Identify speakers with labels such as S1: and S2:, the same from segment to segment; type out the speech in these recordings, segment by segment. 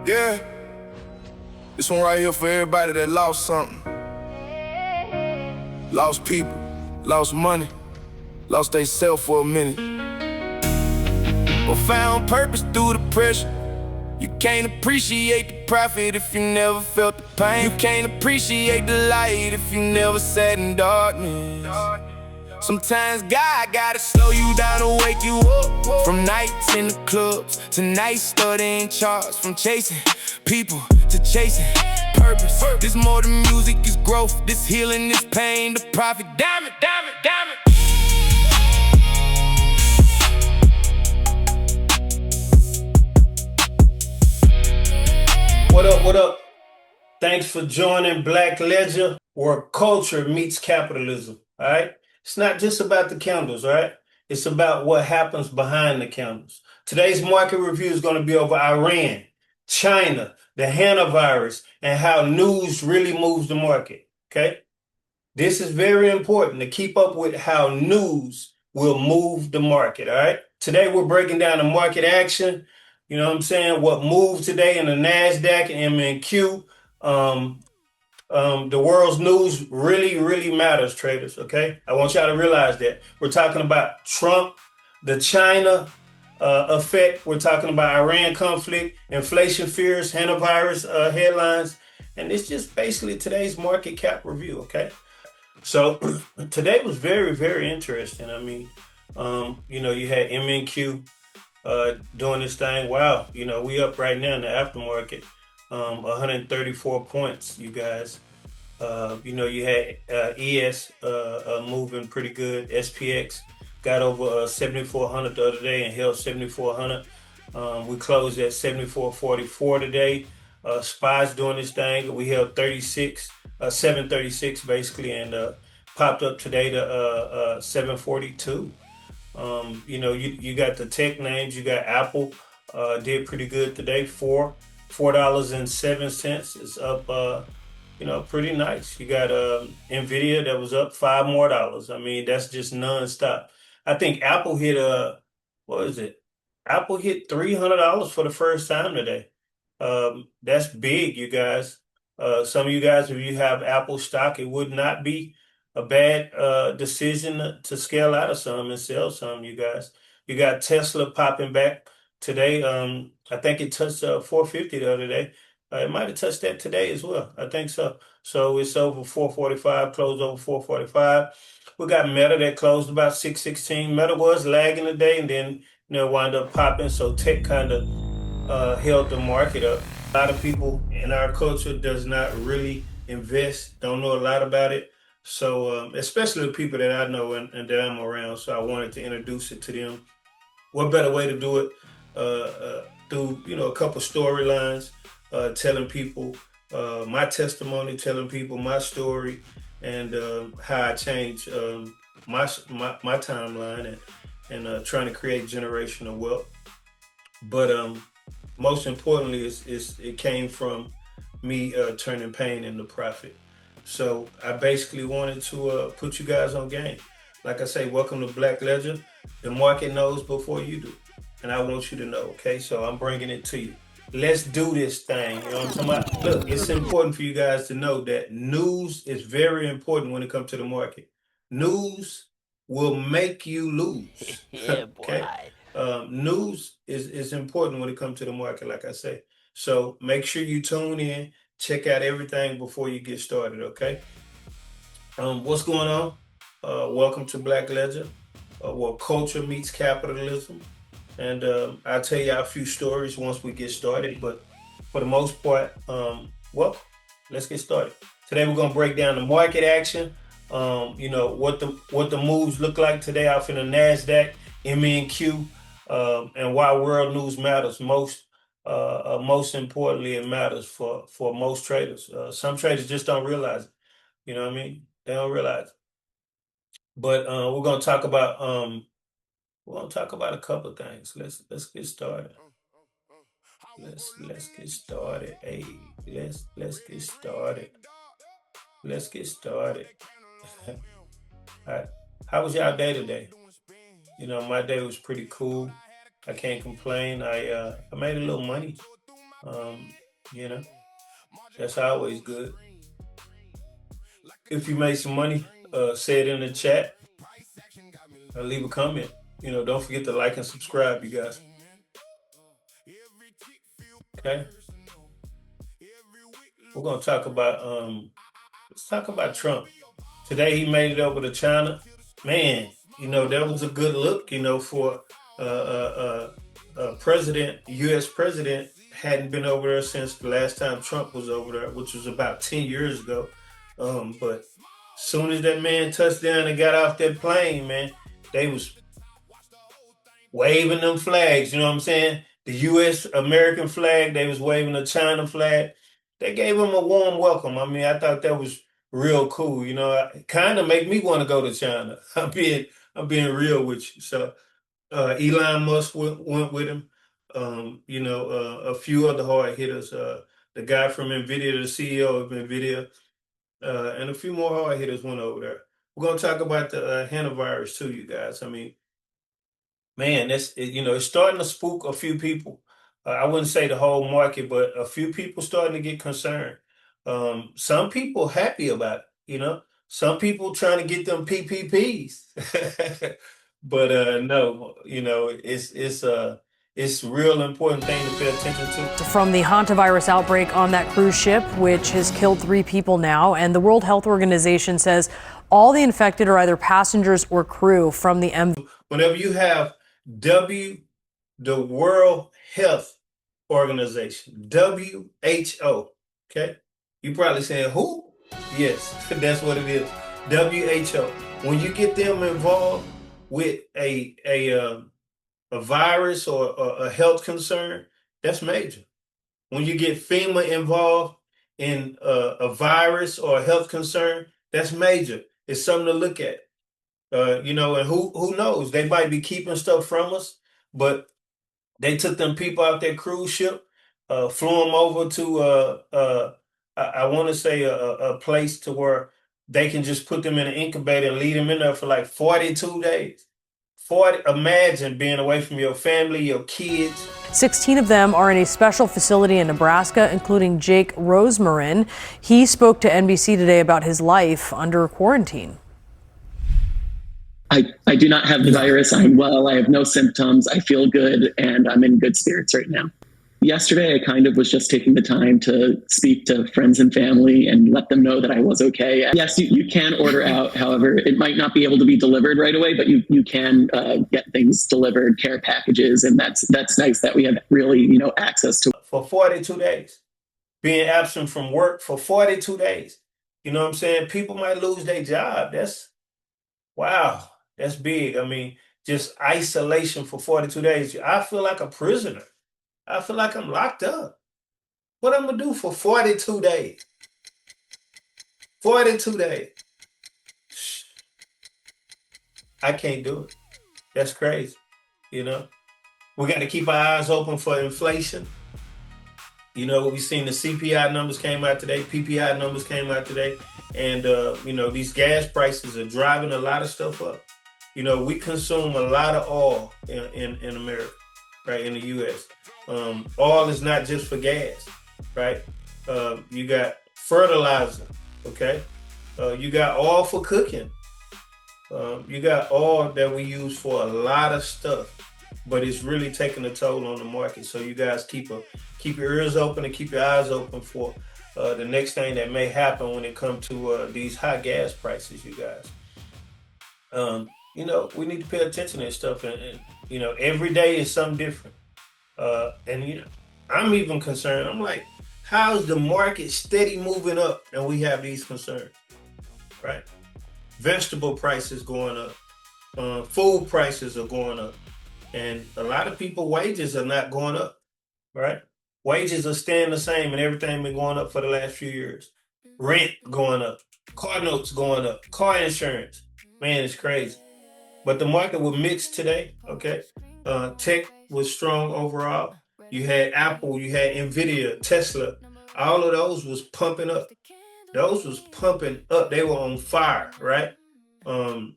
S1: Yeah, this one right here for everybody that lost something. Lost people, lost money, lost they self for a minute, but found purpose through the pressure. You can't appreciate the profit if you never felt the pain. You can't appreciate the light if you never sat in darkness. Sometimes God gotta slow you down to wake you up. From nights in the clubs to nights studying charts. From chasing people to chasing purpose. This more than music, is growth. This healing, this pain, the profit. Damn it, damn it, damn it.
S2: What up, what up? Thanks for joining Black Ledger, where culture meets capitalism, all right? It's not just about the candles, all right? It's about what happens behind the candles. Today's market review is going to be over Iran, China, the hantavirus, and how news really moves the market, okay? This is very important to keep up with how news will move the market, all right? Today we're breaking down the market action. You know what I'm saying? What moved today in the NASDAQ and MNQ. The world's news really matters, traders, okay? I want y'all to realize that. We're talking about Trump, the China effect. We're talking about Iran conflict, inflation fears, hantavirus headlines. And it's just basically today's market cap review, okay? So today was very interesting. I mean, you had MNQ doing this thing. Wow, we up right now in the aftermarket, 134 points, you guys. You had ES moving pretty good. SPX got over 7,400 the other day and held 7,400. We closed at 7,444 today. SPY's doing this thing. We held 736 basically, and popped up today to 742. You got the tech names. You got Apple did pretty good today. $4.07 is up. Pretty nice. You got Nvidia that was up $5 more. I mean, that's just nonstop. I think Apple hit what is it? Apple hit $300 for the first time today. That's big, you guys. Some of you guys, if you have Apple stock, it would not be a bad decision to scale out of some and sell some, you guys. You got Tesla popping back today. I think it touched 450 the other day. It might have touched that today as well. I think so. So it's over 445, closed over 445. We got Meta that closed about 616. Meta was lagging today and then wound up popping. So tech kind of held the market up. A lot of people in our culture does not really invest, don't know a lot about it. So especially the people that I know and that I'm around. So I wanted to introduce it to them. What better way to do it through a couple storylines, telling people my testimony, telling people my story, and how I changed my timeline and trying to create generational wealth. But most importantly, it came from me turning pain into profit. So I basically wanted to put you guys on game. Like I say, welcome to Black Ledger. The market knows before you do. And I want you to know, okay? So I'm bringing it to you. Let's do this thing. You know what I'm talking about? Look, it's important for you guys to know that news is very important when it comes to the market. News will make you lose.
S3: Yeah,
S2: okay? News is important when it comes to the market, like I say. So make sure you tune in. Check out everything before you get started, okay? What's going on? Welcome to Black Ledger, where culture meets capitalism. And I'll tell you a few stories once we get started. But for the most part, welcome. Let's get started. Today we're gonna break down the market action. What the moves look like today off in the NASDAQ, MNQ, and why world news matters most. Most importantly, it matters for most traders. Some traders just don't realize it. You know what I mean? They don't realize it. But we're gonna talk about a couple of things. Let's get started. Let's get started. Hey, let's get started. Let's get started. All right. How was y'all day today? My day was pretty cool. I can't complain. I made a little money. You know, that's always good. If you made some money, say it in the chat or leave a comment. Don't forget to like and subscribe, you guys. Okay, we're gonna talk about let's talk about Trump. Today he made it over to China. Man, that was a good look, for president, U.S. president hadn't been over there since the last time Trump was over there, which was about 10 years ago. But soon as that man touched down and got off that plane, man, they was waving them flags, you know what I'm saying? The U.S. American flag, they was waving the China flag. They gave him a warm welcome. I mean, I thought that was real cool. It kind of make me want to go to China. I'm being real with you. So Elon Musk went with him. A few other hard hitters. The guy from NVIDIA, the CEO of NVIDIA, and a few more hard hitters went over there. We're gonna talk about the hantavirus too, you guys. I mean, man, it's starting to spook a few people. I wouldn't say the whole market, but a few people starting to get concerned. Some people happy about it. Some people trying to get them PPPs, but no, it's a real important thing to pay attention to.
S3: From the hantavirus outbreak on that cruise ship, which has killed 3 people now, and the World Health Organization says all the infected are either passengers or crew from the MV.
S2: Whenever you have the World Health Organization, WHO, okay? You probably saying who? Yes, that's what it is. WHO. When you get them involved with a virus or a health concern, that's major. When you get FEMA involved in a virus or a health concern, that's major. It's something to look at. And who knows? They might be keeping stuff from us, but they took them people out their cruise ship, flew them over to I want to say a place to where they can just put them in an incubator and leave them in there for like 42 days. Imagine being away from your family, your kids.
S3: 16 of them are in a special facility in Nebraska, including Jake Rosemarin. He spoke to NBC today about his life under quarantine.
S4: I do not have the virus. I'm well. I have no symptoms. I feel good, and I'm in good spirits right now. Yesterday, I kind of was just taking the time to speak to friends and family and let them know that I was okay. Yes, you can order out. However, it might not be able to be delivered right away, but you can get things delivered, care packages, and that's nice that we have really access to.
S2: For 42 days, being absent from work for 42 days. You know what I'm saying? People might lose their job. Wow. That's big. I mean, just isolation for 42 days. I feel like a prisoner. I feel like I'm locked up. What I'm going to do for 42 days? 42 days. I can't do it. That's crazy. We got to keep our eyes open for inflation. We've seen the CPI numbers came out today, PPI numbers came out today, and these gas prices are driving a lot of stuff up. We consume a lot of oil in America, right? In the U.S. Oil is not just for gas, right? You got fertilizer, okay? You got oil for cooking. You got oil that we use for a lot of stuff, but it's really taking a toll on the market. So you guys keep your ears open and keep your eyes open for the next thing that may happen when it comes to these high gas prices, you guys. We need to pay attention to this stuff, and every day is something different. I'm even concerned. I'm like, how's the market steady moving up and we have these concerns, right? Vegetable prices going up, food prices are going up, and a lot of people wages are not going up, right? Wages are staying the same, and everything been going up for the last few years. Rent going up, car notes going up, car insurance. Man, it's crazy. But the market was mixed today, okay? Tech was strong overall. You had Apple, you had NVIDIA, Tesla. All of those was pumping up. Those was pumping up. They were on fire, right? I'm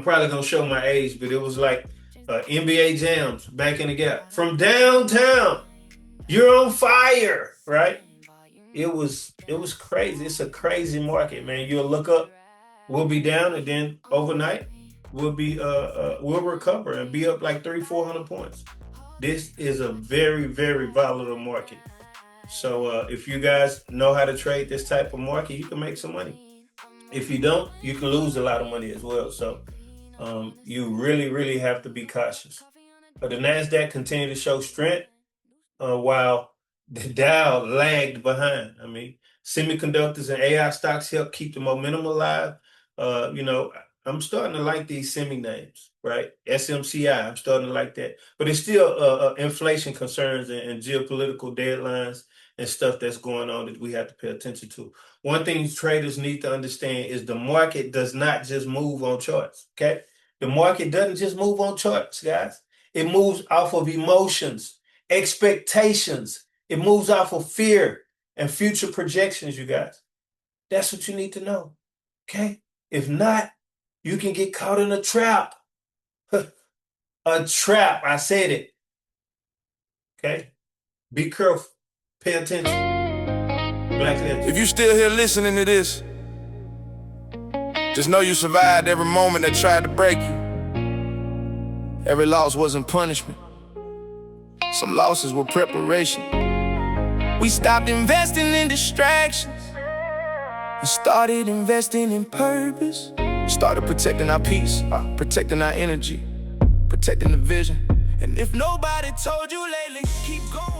S2: probably going to show my age, but it was like NBA jams back in the gap. From downtown You're on fire, right? It was crazy. It's a crazy market, man. You'll look up, we'll be down, and then overnight we'll recover and be up like 300-400 points. This is a very, very volatile market. So if you guys know how to trade this type of market, you can make some money. If you don't, you can lose a lot of money as well. So you really, really have to be cautious. But the NASDAQ continued to show strength while the Dow lagged behind. I mean, semiconductors and AI stocks help keep the momentum alive. You know, I'm starting to like these semi names, right? SMCI, I'm starting to like that. But it's still inflation concerns and geopolitical deadlines and stuff that's going on that we have to pay attention to. One thing traders need to understand is the market does not just move on charts, okay? The market doesn't just move on charts, guys. It moves off of emotions, expectations. It moves off of fear and future projections, you guys. That's what you need to know, okay? If not, you can get caught in a trap. A trap, I said it. Okay? Be careful. Pay attention. Black Legend.
S1: If you still here listening to this, just know you survived every moment that tried to break you. Every loss wasn't punishment. Some losses were preparation. We stopped investing in distractions and started investing in purpose. Started protecting our peace, protecting our energy, protecting the vision. And if nobody told you lately, keep going.